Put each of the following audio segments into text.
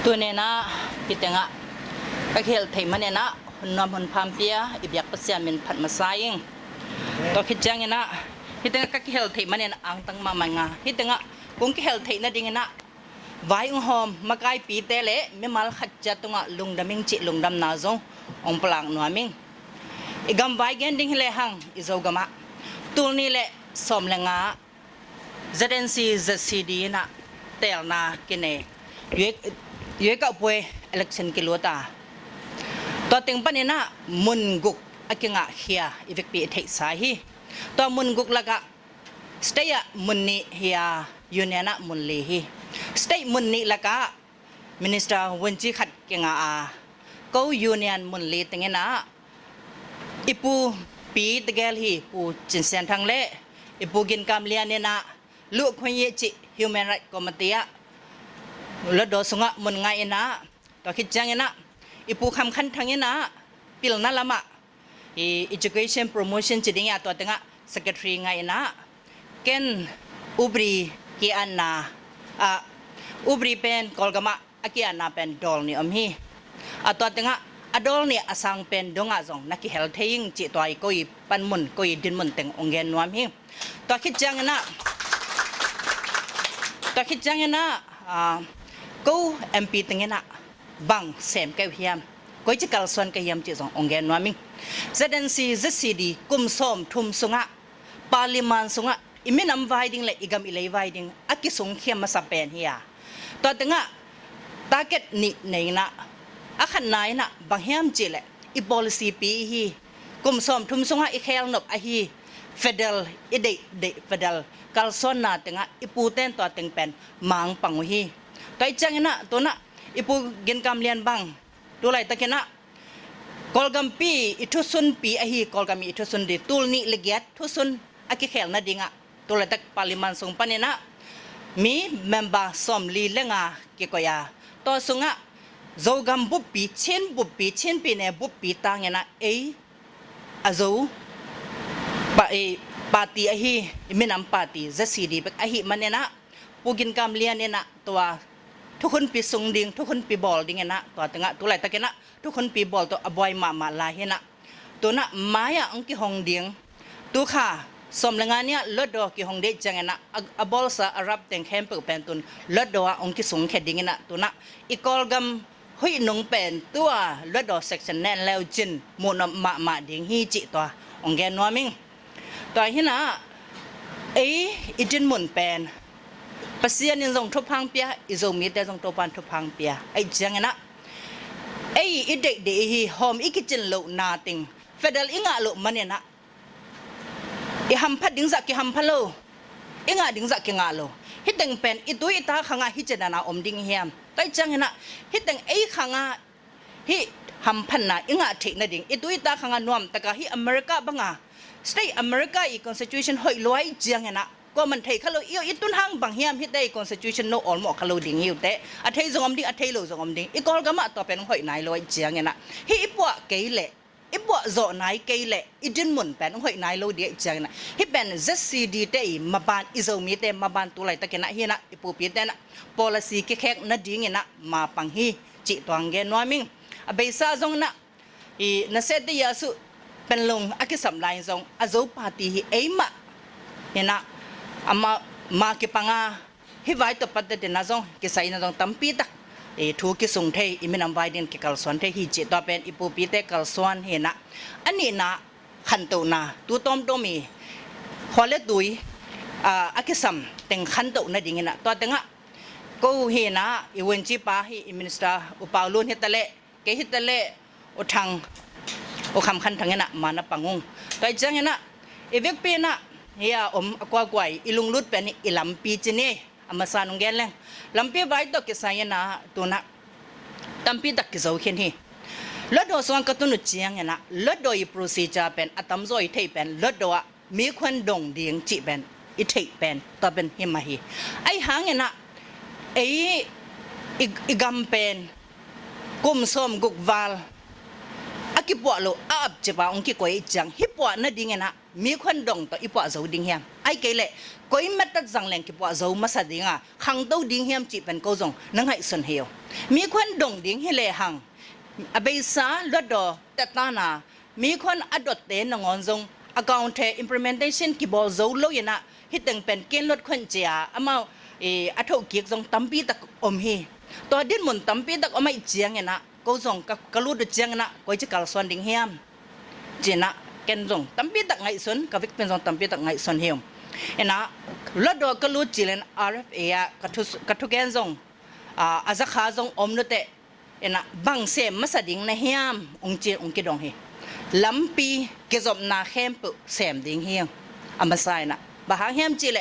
ตัวเนี่ยนะพี่เตงะก็เฮลไทมันเนี่ยนะหุ่นนอมหุ่นพามเปียอีอยากประเสียมินผัดมาใส่เองตัวคิดจังเนี่ยนะพี่เตงะก็เฮลไทมันเนี่ยนะอังตั้งมามังอ่ะพี่เตงะกุ้งเฮลไทนั่นดิ่งนะไว้องหอมมาไกลปีเตเล่ไม่มาขัดจัดตรงอ่ะลุงดำมิงจิลุงดำนาจงองปลางนัวมิงอีกำไว้เกนดิ่งเล่หังอีโจกมะตัวนี้เล่สมเลงะ ZNC ZCD นะเตลนากินเอยุกับป่วย election กิโลตาตัวเต็งปันเนี่ยนะมุนกุกอากิงะเฮียอีเวกปีเทสาฮีตัวมุนกุกละกะสเตย์มุนนี่เฮียยูเนียนะมุนลีฮีสเตย์มุนนี่ละกะมินิสเตอร์วันจีขัดกิงะอาเขายูเนียนมุนลีตั้งนะอีปูปีตะเกลฮีปูจินเซนทางเล่อีปูกินกำเลียนเนี่ยนะลูกคนยี่จิ Human Rights Committee แล้วโดสงะมุนไงนะตัวคิดจังนะอีปูคำคันทางนะปิลนั่นละมะอี Education Promotion จิตเนี่ยตัวตั้ง Secretary ไงนะเกนอุบรีกีอันนาอุบรีเป็นกอลกามะอากีอันนาเป็นดอลนี่อมฮีตัวตั้งอดอลเนี่ยอสังเป็นดงอาจงนักเฮลทิงจิตตัวอีก็อีปันมุนก็อีดินมุนแต่งองเงินนวมฮีตัวคิดจังนะตัวคิดจังนะกูMP ตั้งนะบังเสมเกี่ยวเฮียมก็จะกลส่วนเกี่ยมจิตองเงินนวมิง ZNC ZCD กุมส้มทุ่มสุงะปาลิมันสุงะอิมินำไวดิ้งเลยอีกำอิเลไวดิ้งอากิสงเขียมมาสับเป็นเฮียตัวตั้งตาเก็ตนี่ในนะอาขันนายนะบางเฮียมจิเลยอี policy ปีฮีกุมส้มทุ่มสุงะอีเคลนบอาฮี federal อีเด federal กลส่วนน่ะตั้งอีปูเต้นตัวตั้งเป็นมังปังฮีตัวจังนะตัวน่ะอีปูกินกำเลียนบังตัวไรตะเกนะกอลกัมปีอิทุสุนปีอาฮีกอลกัมอิทุสุนดีตูลนี่ละเอียดทุสุนอากิเขลนะดิ่งตัวไรตะปาลิมันส่งปนเนี่ยนะมีเมมเบอร์สมลีเลงาเกี่ยวกับตัวส่งโจกัมบุปปีเช่นบุปปีเนี่ยบุปปีต่างเนี่ยนะอาโจปาร์ตี้อาฮีไม่นำปาร์ตี้จะสีดีแบบอาฮีมันเนี่ยนะปูกินกำเลียนเนี่ยนะตัวทุกคนปีส่งดิ่งทุกคนปีบอลดิ่งนะตัวตั้งตัวไรตะเกนะทุกคนปีบอลตัวอบอยมาลาเห็นนะตัวน่ะไม้อะองค์กี่ห้องดิ่งตัวค่ะสมแรงงานเนี่ยเลือดดอกกี่ห้องเด็กจังนะอบอลสอารับแต่งแคมเปอร์เป็นตุนเลือดดอกองค์กี่ส่งแค่ดิ่งนะตัวน่ะอีกอลกัมหุยนงเป็นตัวเลือดดอกเซ็กชันแน่นแล้วจินมูนมาดิ่งฮีจิตัวองค์แกนัวมิงตัวเห็นนะอีจินมุนเป็นปัสยานิจงทุพังเปียอิโซมีแต่จงทุพันทุพังเปียจังนะอีเด็กฮีโฮมอีกิจินโลนาติงเฟเดลอิงะโลมันเนี่ยนะอีฮัมพัดดิ้งสักกี่ฮัมพัลโลอิงะดิ้งสักกี่งะโลฮิตังเป็นอีตัวอีตาขังะฮิเจดานาอมดิ้งเฮียมแต่จังนะฮิตังขังะฮิฮัมพันนะอิงะเทนะดิ้งอีตัวอีตาขังะนวมแต่ก็ฮิอเมริกาบังะสเตย์อเมริกาอี constitution หอยลอยจังนะก็มันเทขลุ่ยอีตุนหางบางเฮียมฮิตได้ constitution โนออลหมอกขลุ่ยดิ่งหิวแต่อัฐิจงอมดิ่งอัฐิโลจงอมดิ่งอีกอลก็มาต่อเป็นหอยนายลอยเจียงเนี่ยนะฮิอีปัวเกยเล่อีปัวโจนายเกยเล่อีดินมุนเป็นหอยนายลอยเดียเจียงเนี่ยฮิเป็น ZCD เตอีมาบานอิโซมีเตมาบานตัวไรตะเกนะเฮียนะอีปูปีเตนะ policy แค่ๆนั่นดิ่งเนี่ยนะมาปังฮีจิตวังเกนน้อยมิงอเบซ่าจงนะอีนั่นเสด็จยาสุเป็นลงอากิสัมไลน์จงอาโจปาร์ตี้เอมาเนี่ยนะมาเก็บปังฮิไว้ตัวปัตตานีจงกิสัยนะจงตั้มปีตักทุกกิส่งเทอิมินำไว้ดินกิกัลส่วนเทฮิจิตตัวเป็นอิปูปีเตกัลส่วนเห็นนะอันนี้นะขันตัวนะตัวต้มตัวมีขอเล็ดดุยอากิสัมแต่งขันตัวนั่นดิ่งนะตัวแต่งกูเห็นนะอีวันจีป้าฮิมินิสเตอร์อุปาลุนฮิตเล่เกฮิตเล่อุทังอุคำขันทางนะมานะปังงตัวจังนะอีเวกปีนะเฮียกว่ากว่าอีลุงลุดเป็นอีลำปีจีนี่อามาสานุงเกลเลงลำปีไว้ตกกิสายนะตัวนะตั้มปีตักกิจเอาเขียนที่ลดโดส่วนกระตุ้นเจียงนะลดโดย procedure เป็นอัตมโซอีเทเป็นลดโดมีคนดงเดียงจีเป็นอีเทเป็นตัวเป็นหิมะฮีไอหางนะอีกำเป็นกุมส้มกุกวาลอากิปวะโลอาบจีบาองกิกวยจังฮิปวะนั่นดิ่งนะ มีคนดงต่ออีปะเจ้าดิ้งเฮียมไอ้เกลเล่ก้อยมัดตัดจังแรงกี่ปะเจ้ามาสะดิ้งอ่ะขังเต้าดิ้งเฮียมจีเป็นกูจงนั่งให้ส่วนเหี่ยวมีคนดงดิ้งเฮเล่หังอเบซ่าลดดอแต่ตานามีคนอดเตนงอนจง account implementation กี่บอเจ้าโลยนะฮิตตึงเป็นเกณฑ์ลดคนเจียอามาอัฐกิจจงตั้มปีตักอมเฮตัวดิ้นมุนตั้มปีตักอไม่เจียงนะกูจงกะลุดเจียงนะก้อยจะกัลส่วนดิ้งเฮียมเจนะเกณฑ์จงตั้มปีตักไงส่วนกับวิกเป็นจงตั้มปีตักไงส่วนเหี่ยวนะลดดอกะลุดจีเลน RFA กะทุกแกนจงอาจะขาจงอมนุเตนะบางเสมมาสะดิ้งในเฮียมองเจียองกิดองเฮลำปีเกจบนาเข้มปุเสมดิ้งเฮียงอามาใส่นะบางเฮียมจีเล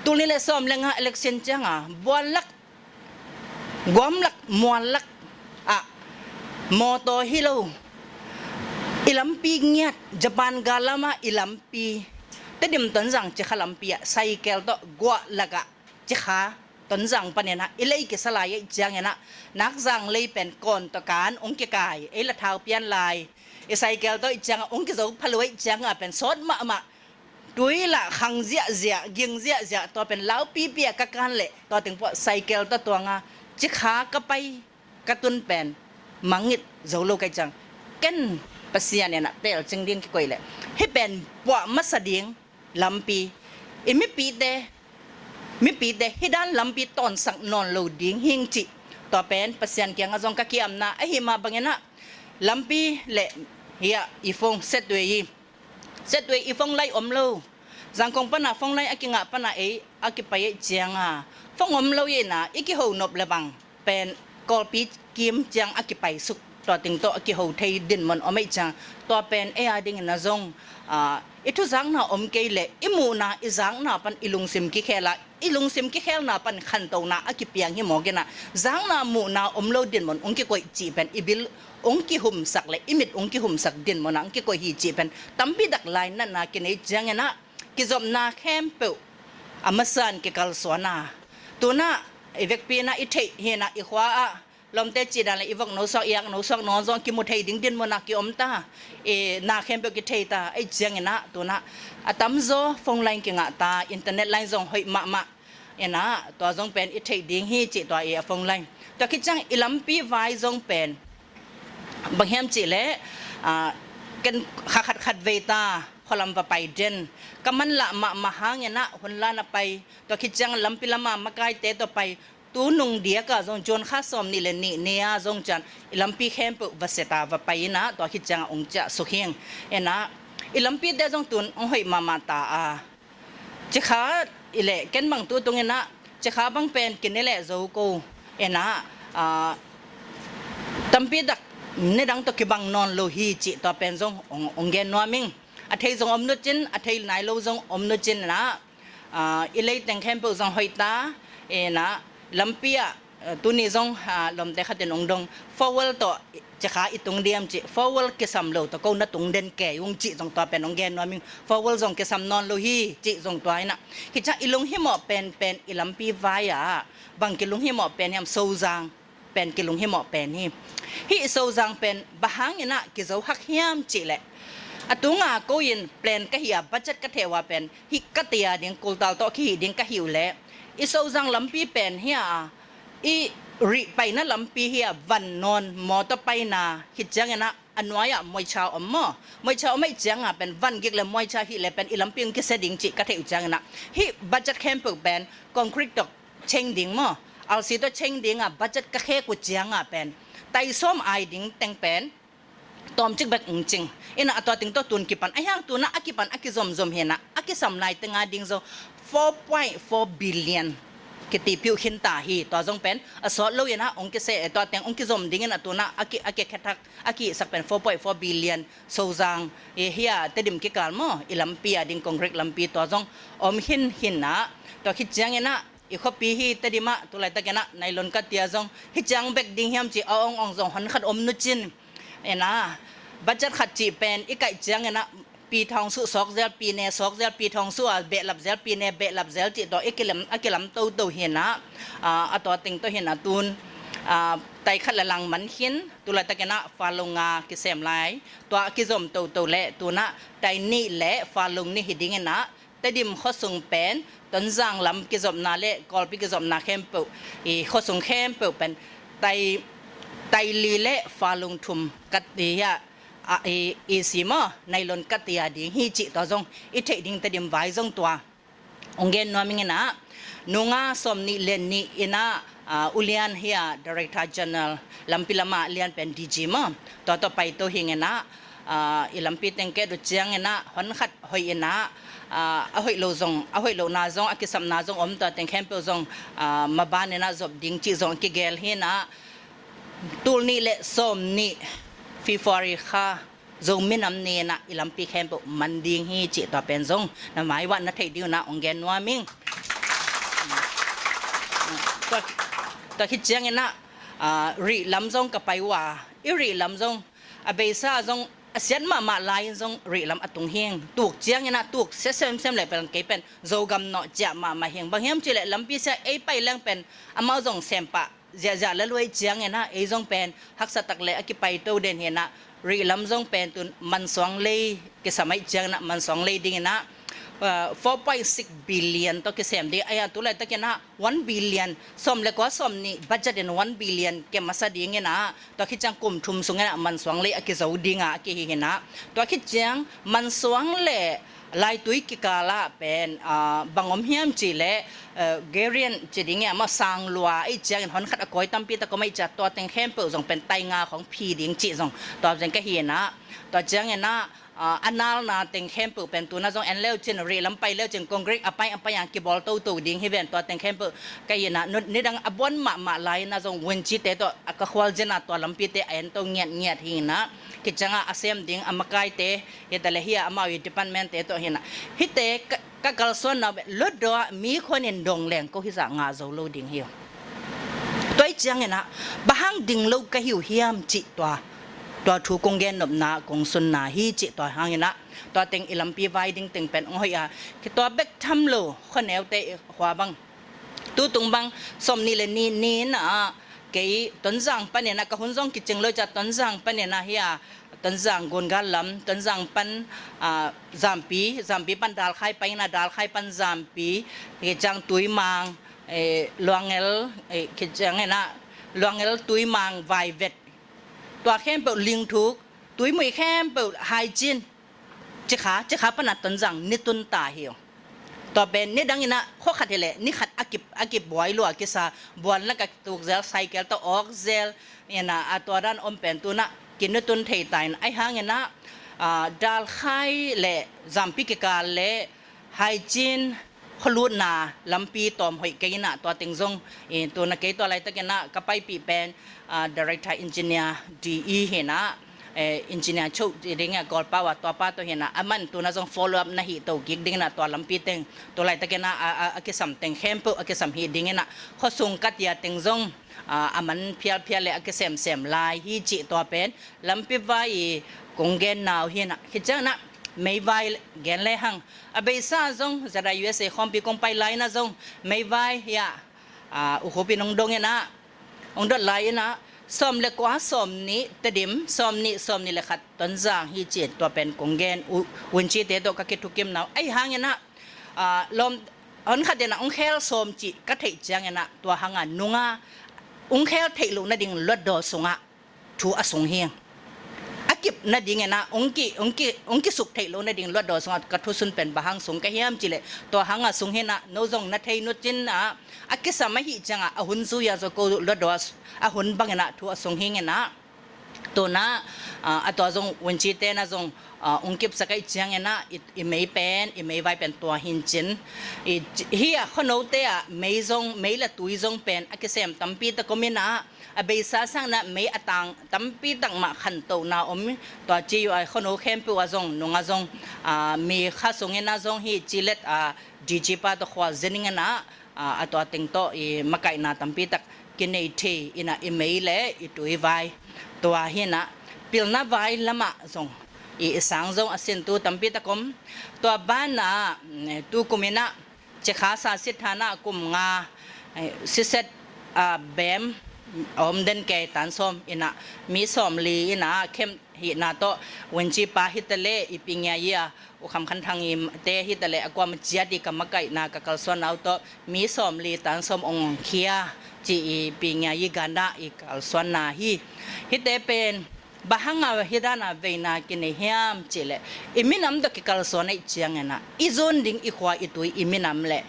ตุลิเลสอมเลงฮะ election จังบวนลักกวมลักมวนลักมอโตฮิโลอิลัมปีเงียดญี่ปุ่นกาลามาอิลัมปีแต่ดิมต้นจังจะขลัมปีไซเคิลโตกัวลักจะขาต้นจังปะเนี่ยนะอิเลยกิสลายจังเนี่ยนะนักจังเลยเป็นก่อนต่อการองค์กายละเท้าเปลี่ยนลายไซเคิลโตจังองค์กิจพลวยจังเป็นซอดมาด้วยละขังเจียยิงเจียตัวเป็นเล้าปีเปียกกันเละตัวถึงพวกไซเคิลตัวงาจะขาก็ไปกระตุ้นเป็นมังงิดเจ้าโลกจังกันปัสยาเนี่ยนะแต่จึงเรียนกี่ก่อยแหละให้เป็นพวกมัสดิงลำปีไม่ปีเดให้ด้านลำปีตอนสักนอนโลดิ้งหิงจิต่อเป็นปัสยานเกียงอาจงกะเกียมนะไอหิมาบางอย่างนะลำปีเละเฮียอีฟงเซตด้วยอีฟงไล่อมโลจังคงปนะฟงไล่อากิงะปนะอากิไปเจียงฟงอมโลเยนะอีกิโหนบเลบังเป็นกอลปีกิมจังอากิไปสุกตัวติงโตอากิโหไทยดินมันอไม่จังตัวเป็นดิ่งนะจงอิทุจังนะอมเกลเลอิมูนะอิจังนะปันอิลุงซิมกิเคละอิลุงซิมกิเคลนะปันขันโตนะอากิเปียงหิมอกินะจังนะมูนะอมโลดินมันองกิโกยจีเป็นอิบิลองกิหุมสักเลยอิมิดองกิหุมสักดินมันองกิโกยฮีจีเป็นตั้มปีดักไลน์นั่นนะกินไอจังนะกิจอมนาเข้มเปวอามาสันกิกัลสวนาตัวน่ะไอเวกปีน่ะอิเทเฮนะอิขวาลมเตจิดันเลยอีวกโนซอกเอียกโนซอกนอนซองกิมุทัยดิ้งดินมันนักกิอมตานาเข้มเปกิเทตาไอเจียงนะตัวน่ะตั้มโซฟงไลน์กิงะตาอินเทอร์เน็ตไลน์ซองหอยมานะตัวซองเป็นอิเทดิ้งฮีจิตัวฟงไลน์ตัวคิดจังอิลัมปีไวซองเป็นบางแห่งจิเล่กันขัดเวตาพอลำไปเด่นก็มันละมาหางเงี้ยนะคนละนะไปตัวคิดจังลำปีละมาไกลเตะตัวไปตูนุงเดียก็จงจวนข้าสมนี่เลยนี่เนี่ยจงจันลำปีเข้มปุวัสตาว่าไปนะตัวคิดจังองจะสุขีงนะลำปีเดจงตุนองให้มาตาจะขาเละกันบางตัวตรงนี้นะจะขาบางเป็นกินนี่แหละโจโก้นะตั้มปีดักในดังตัวกีบังนอนโลหิจิตัวเป็นจงองเกนนัวมิงอาทิตย์จงอมนุจินอาทิตย์ไหนโลจงอมนุจินนะเลยแต่งเข้มปุจงหอยตานะลำปีตัวนี้จงลมแต่ขัดนองดงฟอลตัวจะขาอีตรงเดียมจิฟอลกิสัมโลตัวก็นัดตรงเด่นแก่ยงจิจงตัวเป็นองเกนนัวมิงฟอลจงกิสัมนอนโลหิจิจงตัวนะคิดจะอีลงหิมอเป็นอีลำปีไว้บางกิลงหิมอเป็นยามโซจังเป็นกิลงหิมอเป็นฮิโซจังเป็นบางอย่างนะกิจหักเฮียมจิแหละตัวงาโกยินเปลี่ยนก็เหียบัจจัดก็เทว่าเป็นฮิกเตียดิ้งกูตาลโตขี้ดิ้งก็หิวแล้วอิโซจังลำปีเป็นเฮียริไปนั่นลำปีเฮียวันนอนมอตไปนาฮิจังนะอันว่าไม่ชาวไม่ชาวไม่จังเป็นวันกิกเลยไม่ชาฮิเลยเป็นอิลำปีงกิเสดิ้งจิก็เทวจังนะฮิบัจจัดเข้มปึกเป็นคอนกรีตตกเชงดิ้งเอาสิตัวเชงดิ้งบัจจัดก็แค่กุจังเป็นไต่ส้มไอดิ้งแต่งเป็นตอมจิกแบบจริงตัวถึงตัวตุนกิปันไอ้ยังตัวน่ะกิปันกิซอมเห็นนะกิสำลายตั้งดิ้งโซ4.4 billion กิติพิวขินตาฮีตัวจงเป็นสอดโลยนะองค์กิเสตัวแต่งองค์กิซอมดิ้งนะตัวน่ะกิแค่ทักกิสักเป็น4.4 billion โซจังเฮียแต่ดิมกิกาลมั้งอิลัมปีดิ้งคอนกรีตลัมปีตัวจงหินนะตัวคิดจังนะอีกข้อปีฮีแต่ดิมาตัวไรตะกันนะในลนกัดเตียจงฮิจังเบกดิ้งเฮียมจีเอาองจงหันขัดนุจินนะบัจจัดขัดจีเป็นอีกไก่จังนะปีทองสุสอกเซลปีเนสอกเซลปีทองสุเบลับเซลปีเนเบลับเซลจีตัวอีกกิลมเห็นนะตัวติงตัวเห็นนะตูน ไตขัดละลังมันหินตุลาตะกนะฟาลงงากิเซมไลตัวกิจอมโตเละตัวนะไตนี่เละฟาลงนี่หิดิงนะแต่ดิมข้อส่งเป็นต้นจางลำกิจอมนาเละกอลปิกิจอมนาเข้มเปิลข้อส่งเข้มเปิลเป็นไตลีเละฟาลงทุมกัตติยาซีมาในลนกัตติยาดิฮิจิตัวจงอิเทดิงแต่ดิมไว้จงตัวองเกนนัวมิงนะนุงาสมนิเลนนี่อินะอุเลียนเฮีย Director General ลำพิลามาเลียนเป็นดีจีมาต่อไปตัวหิงนะอิลำพิเต็งเกดุเจียงนะหันขัดหอยนะหอยโลซงหอยโลนาซงอากิสัมนาซงตัวเต็งเข้มเปซงมาบ้านนะจบดิ้งจีซงกิเกลเฮียนะตูนี่เละสมนี่ฟีฟอริค่าZomi nam ne na ilampi kempo manding hi chi to pen zong na mai wa na thei diu na ongen nwa ming to khit chiang na ri lam zong ka pai wa i ri lam zong a be sa zong asian ma lai zong ri lam atung heng tuk chiang na tuk sem le pen ke pen zogam no ja ma heng bang hem chi le lampi sa ei pai lang pen amao zong sem pa ja la loi chiang na ei zong pen hak sa tak le akipai to den he na ri lam zong pen tun man song le ke samai chiang na man song le ding na 4.6 billion to ke sem de aya tu lai ta ke na 1 billion som le ko som ni budget in 1 billion ke masa ding na to khi chang kum thum sung na man song le ke zo dinga ke hi na to khi chang man song le lai tui ki kala pen bangom hiam chi le gerian chi ding ya ma sang lua ai chang hon khat akoi tampi ta ko mai cha to teng khem pe jong pen tai ngaของพีding chi jong to jeng ka hi na to chang na anal na teng khem pe pen tu na jong en leo chin ri lam pai leo chin congress apai yang ki bol to ding hi ven to teng khem pe ka hi na ni dang abon ma lai na jong wen chi te to ka khwal jena to lam pi te en to ngiat hi na ki changa asem ding amakai te ye tale hi amawi department te to hi na hi te ka kalson na lot do mi khonin dong leng ko hi sa nga zo lo ding hi toy chang na bahang ding lo ka hiu hiam chiตัวถูกงเกนนบนากงสุนนาฮีจิตัวหางนะตัวเต็งอิลัมปีไวดิ้งเต็งเป็นองหอยคือตัวเบกทำโลคนแนวเตะขวาบังตู้ตุงบังสมนี่เลยนี่นะเกยต้นจังปันเนี่ยนะก็หุ่นจงกิจงเลยจัดต้นจังปันเนี่ยนะเฮียต้นจังกุนกัลลำต้นจังปันจามปีปันดาลไข่ไปนะดาลไข่ปันจามปีเกจังตุยมังลวงเอลกิจงเนี่ยนะลวงเอลตุยมังไวเวทตัวเข้มเปิดลิงทุกตัวมือเข้มเปิดไฮจีนจะขาปนัดต้นจังนิตุนตาเหี่ยวตัวเป็นนี่ดังนี้นะข้อขัดเลยนี่ขัดอากิบบอยลัวกิซาบวนแล้วก็ตุกเซลไซเคิลตัวออกเซลเนี่ยนะตัวด้านอมเป็นตัวน่ะกินนิตุนเทตายไอ้หางเนี่ยนะดาลไข่เละจำพิกการเละไฮจีนขลุ่นนาลำปีตอมหอยเกยนะตัวเต็งซงตัวนักเกยตัวอะไรตะเกนะก็ไปปีเป็นDirector Engineer DE เห็นนะEngineer ชุดเรื่องกอลป้าว่าตัวป้าตัวเห็นนะมันตัวน่าจะ follow up นะฮิตัวกิกดิ้งนะตัวลำปีเต็งตัวอะไรตะเกนะอากิสัมเต็งเข้มปุ๊อากิสัมฮิดิ้งนะเขาส่งกัดยาเต็งซงมันเพียเลยอากิเซมลายฮิจิตัวเป็นลำปีไว้กงเกนนาวเห็นนะคิดจังนะไม่ไหวเกนเลยหังอาเบซ่าซงจะได้ USA คอมพิวคอมไปไลน์นะซงไม่ไหวยาอุคบินองดงเนี่ยนะองดอดไลน์นะสมเล็กกว่าสมนี้แต่ดิมสมนี่เลยขัดต้นจางฮีเจ็ดตัวเป็นกงเกนอุ่นชีเตตัวก็คิดทุกเกมนะไอ้หางเนี่ยนะลมอันขัดเดนะองเคลสมจีก็เทจังเนี่ยนะตัวหางนุงาองเคลเทลุนะดิ่งลดดอสงะถูอสงเฮียงอากิบนาดิ่งนะองกิสุกเทลุนาดิ่งลวดดอสงกระทุสุนเป็นบะหังสงกะเฮียมจิเลตัวหังสงเฮนะโนซงนาเทนุจินนะอากิสามาหิจังอาหุนซุยาโซโกลวดดอสอาหุนบังนะทัวสงเฮงนะตัวนะตัวซงวันจีเตนะซงองกิบสกัยจังนะอีไม่เป็นอีไม่ไว้เป็นตัวหินจินเฮียขนมเตะไม่ซงไม่ละตุยซงเป็นอากิเซมตัมปีตะกมินะเบสาสังนะไม่อตังตั้มปีตังมาขันโตนาอมตัวจีอยู่ไอขนมเข้มปัวซงนงอาซงมีข้าสงเงินอาซงฮีจิเลตดีจีปาตัวขวาเจนิงนะตัวติงโตมาไก่นาตั้มปีตักกินไอทีอินะอีเมลเล่อีตัวไวตัวเฮียนะพิลนาไวละมาซงอีสังซงอาศินตัวตั้มปีตักมตัวบ้านนะตัวกุมินะเจ้าข้าสาสิทธานะกุมงาสิเซตแบม om den ke tan som ina mi som li ina kem hi na to wen chi pa hitale ipingya ya u kham khan thang im te hitale akwa ma chia di kamakai na ka kal son auto mi som li tan som ong khia chi pingya yi ganda I kal son na hi hite pen bahanga hidana veina kine hiam chile iminam do ki kal son ai chiang na izon ding I khwa itui iminam le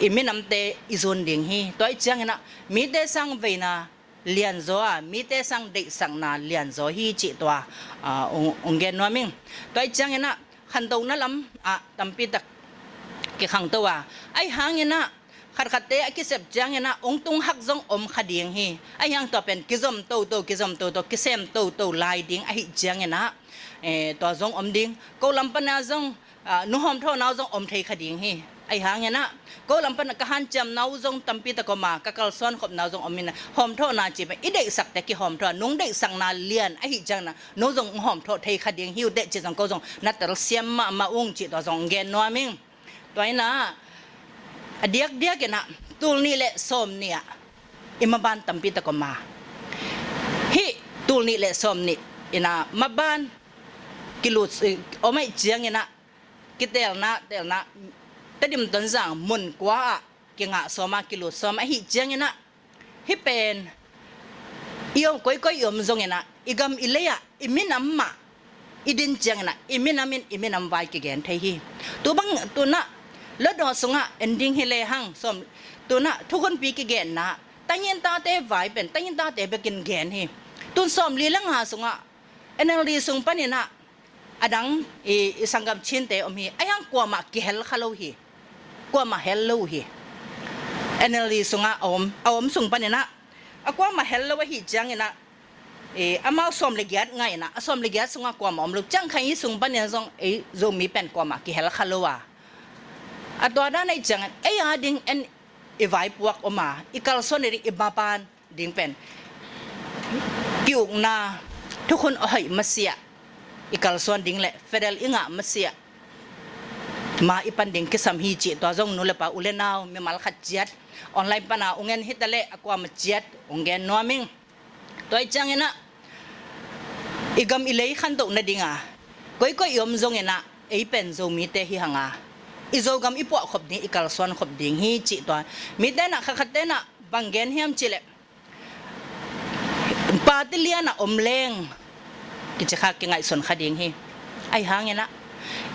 iminam te izon ding hi toy chiang na mi te sang veina lian zo mi te sang de sang na lian zo hi chi to ong gen no ming toy chiang na khan do na lam tampi tak ki khang to wa ai hang na khat khat te ki sep chiang na ong tung hak zong om khading hi ai hang to pen kizom to kisem to lai ding ai chiang na to zong om ding ko lam pa na zong nu hom tho na zong om thei khading hi ai hang na ko lam pan ka han cham nau zong tampi ta ko ma ka kal son khop nau zong omina hom tho na chi ba I dei sak te ki hom tho nung dei sang na lian ai jang na no zong hom tho thei khading hiu de chi zong ko zong na tar siam ma ung chi to zong gen no ming toy na adiak na tul ni le som nia imaban tampi ta ko ma hi tul ni le som ni ina maban kilut omai chiang ina kitel na tadim ton zang mun kwa ki nga soma kilut som hi chiang ina hi pen iyo koi yom zong ina igam ileya iminam ma idin chiang ina iminam vai ki gen thei hi tu bang tu na lo do sunga ending hi le hang som tu na thu kon pi ki gen na tayin ta te vai pen tayin ta te be kin gen hi tun som li lang ha sunga enali sung panina adang sangam chin te om hi ayang kwa ma ki hel khalo hi kwa ma hello hi enali sunga om sung panina akwa ma hello hi jang ina amao som le gyat ngai na asom le gyat sunga kwa ma om lu chang khai sung panina zong zomi pen kwa ma ki hel khalo wa atwa da nai jang ading en vai puak oma ikal soneri ibapan ding pen kiuk na thukun ohai masia ikal son ding le federal inga masia ma ipan ding kisam hi chi to jong nu le pa ulenaw mi mal khat jiat online pana ungen hitale akwa ma jiat ungen noming toy changena igam ilei khan to na dinga koi yom jong ena ei pen zomi te hi hanga izogam ipo khop ding ikal son khop ding hi chi to mi te na khakhate na bangen hiam chile patiliana omleng ki chakha ki ngai son khading hi ai hangena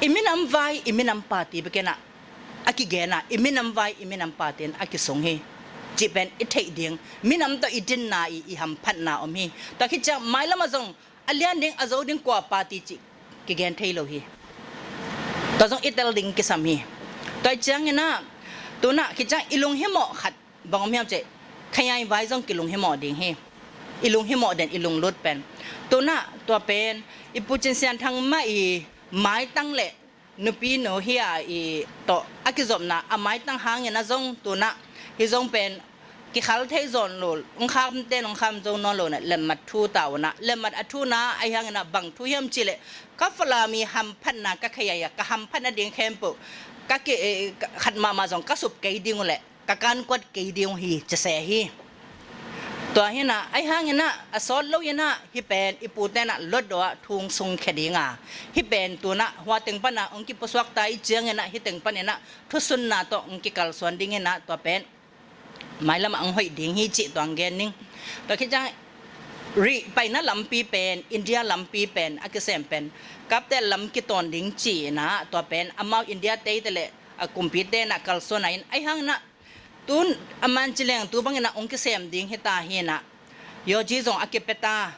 iminam vai iminam pati bekena aki gena iminam vai iminam paten aki song hi jipen ithei ding minam to idin na I ham phat na om hi to khi cha mai lama jong alian ding azo ding kwa pati chi ki gen thei lo hi to jong itel ding ki sam hi to chang na tu na khi cha ilung hi mo khat bang miam che khayai vai jong kilung hi mo ding hi ilung hi mo den ilung lut pen tu na to pen ipuchin sian thang mai mai tang le nupi no hia to akizom na amai tang hang na jong tu na hi jong pen ki khal thei zon lo ong kham te ong kham jong no lo na lemat thu taw na lemat athu na ai hang na bang thu hiam chile ka fala mi ham phan na ka khaya ka ham phan na ding khem pu ka ke khat ma jong ka sup ke ding le ka kan kwat ke ding hi che se hi to hi na ai hang na asol lo yana hi pen ipute na lot do thung sung khedinga hi pen tu na hwa teng pa na ong ki poswak tai chiang na hi teng pa ne na thu sun na to ong ki kal son ding na to pen mai lam ang hoi ding hi chi tong gen ning to khi chang ri pai na lam pi pen india lam pi pen akisem pen kap te lam ki ton ding chi na to pen amau india te le kumpite na kal son in ai hang na tun aman chileng tu bangena ong ki sem ding hita hina yo ji jong akipeta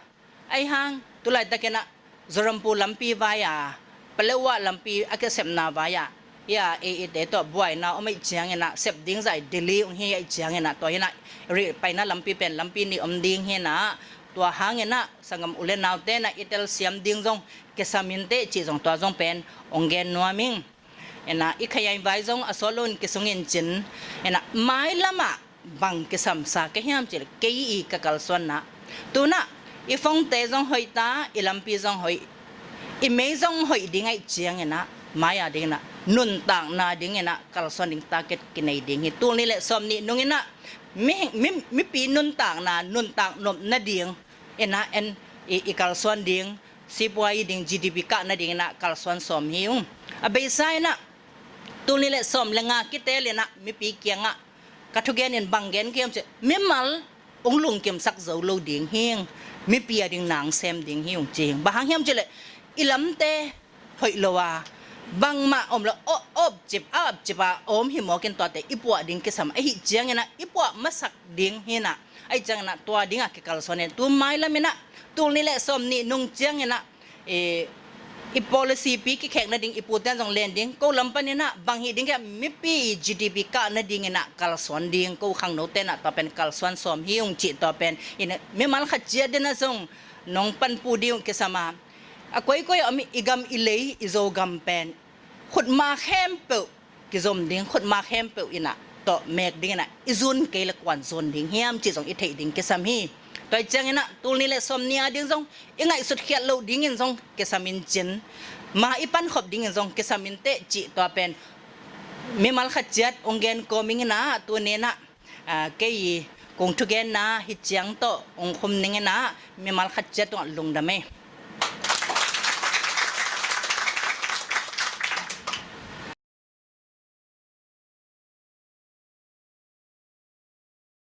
ai hang tulai takena zorampu lampi vaya pelewa lampi akisem na vaya ya te to buai na omai chiang na sep ding zai delhi ong hi ai chiang na to hina ri paina lampi pen lampi ni om ding hina to hang na sangam ule naw te na itel siam ding jong kesaminte chi jong to jong pen ong gen nuaming ena ikhayai vai jong asolon kisungin chin ena mai lama bang kisam sa ke hiam chil kei ka kalson na tuna ifong te jong hoita ilampi jong hoi imei jong hoi dingai chiang ena maya ding na นุนต่างนาดิ่งนะกัลส่วนดิ่งตาเก็ตกินในดิ่งตัวนี้แหละสมนี่นงนะมิปีนุนต่างนานุนต่างนมนาดิ่งนะอีกัลส่วนดิ่งสิบวัยดิ่ง GDP กะนาดิ่งนะกัลส่วนสมหิวอเบซ่านะตัวนี้แหละสมละงากิเตเลนะมิปีเกียงะกัทุกแกนบังแกนเกียมจะมิมัลองลุงเกียมสักเจ้าโลดิ่งเฮียงมิปีดิ่งนางเซมดิ่งหิวจริงบางเฮียมจะเลยอิลำเตหอยลวาบางมาอมละอบจิบจิบอมหิมอกินตัวแต่อีปัวดิ่งกิสามไอเจียงนะอีปัวมาสักดิ่งเฮนะไอจังนะตัวดิ่งอะกิกัลส่วนเนี่ยตัวไม้ละมินะตัวนี้แหละสมนี่นุ่งเจียงนะอี policy ปีกิแขกนะดิ่งอีปูเตนจงเลนดิ่งก็ลำปนี่นะบางฮีดิ่งแค่มิปี GDP กะนะดิ่งนะกัลส่วนดิ่งก็ขังโนเตนะต่อเป็นกัลส่วนสมหิวจิต่อเป็นอินไม่มันขัดเจียดนะจงน้องปันปูดิ่งกิสามาก็อามีอีกำอิเลยอีโจกำเป็นขุดมาเข้มเปิลกิจมดิ่งขุดมาเข้มเปิลอินะต่อเมกดิ่งนะอีซุนเกลกวนซุนดิ่งเฮียมจิจงอีเทดิ่งกิสามีตัวจังนะตัวนี้แหละสมเนียดิ่งจงยังไงสุดเขียดโลดิ่งจงกิสามินจินมาอีปันขบดิ่งจงกิสามินเตจิตัวเป็นมีมัลขัดจัดองเกนโกมิงนะตัวนี้นะเกยกงทุกแกนนะฮิตจังโตองคมนิงนะมีมัลขัดจัดตัวลงดำเม